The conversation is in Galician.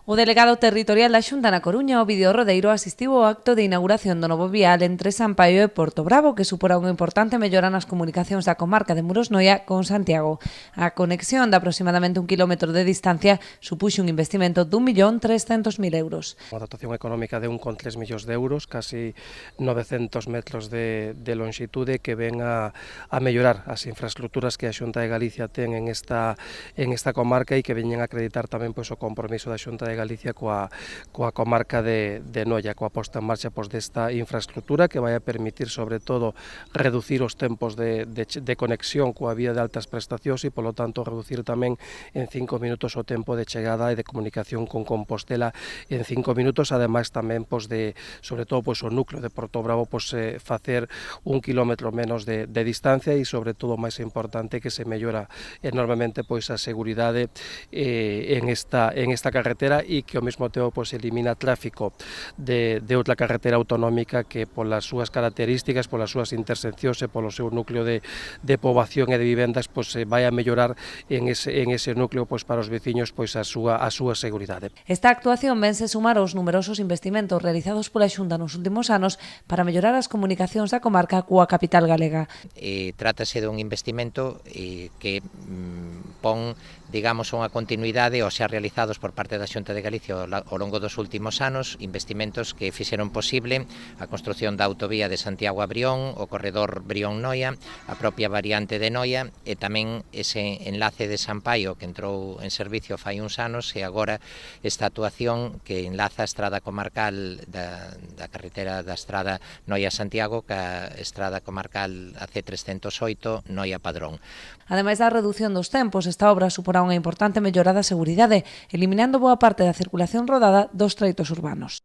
O delegado territorial da Xunta na Coruña, Ovidio Rodeiro, asistiu ao acto de inauguración do novo vial entre Sampaio e Porto Bravo, que suporá unha importante mellora nas comunicacións da comarca de Muros-Noia con Santiago. A conexión de aproximadamente 1 quilómetro de distancia supuxo un investimento de 1.300.000 euros. Unha dotación económica de 1,3 millóns de euros, casi 900 metros de longitude, que ven a mellorar as infraestructuras que a Xunta de Galicia ten en esta comarca e que veñen a acreditar tamén pois, o compromiso da Xunta de Galicia coa comarca de Noia, coa posta en marcha desta infraestructura que vai a permitir sobre todo reducir os tempos de conexión coa vía de altas prestacións e polo tanto reducir tamén en 5 minutos o tempo de chegada e de comunicación con Compostela en 5 minutos, ademais tamén sobre todo o núcleo de Porto Bravo facer 1 kilómetro menos de distancia e sobre todo o máis importante que se mellora enormemente a seguridade en esta carretera e que ao mesmo tempo elimina tráfico de outra carretera autonómica que polas súas características, polas súas interseccións e polo seu núcleo de poboación e de vivendas vai a mellorar en ese núcleo para os veciños a súa seguridade. Esta actuación vense sumar aos numerosos investimentos realizados pola Xunta nos últimos anos para mellorar as comunicacións da comarca coa capital galega. Trátase dun investimento que pon, digamos, unha continuidade aos xa realizados por parte da Xunta de Galicia ao longo dos últimos anos, investimentos que fixeron posible a construción da autovía de Santiago a Brión, o corredor Brión-Noia, a propia variante de Noia e tamén ese enlace de Sampaio que entrou en servicio fai uns anos e agora esta actuación que enlaza a estrada comarcal da carretera da estrada Noia-Santiago ca estrada comarcal AC308 Noia-Padrón. Ademais da reducción dos tempos, esta obra suporá unha importante mellora da seguridade, eliminando boa parte da circulación rodada dos treitos urbanos.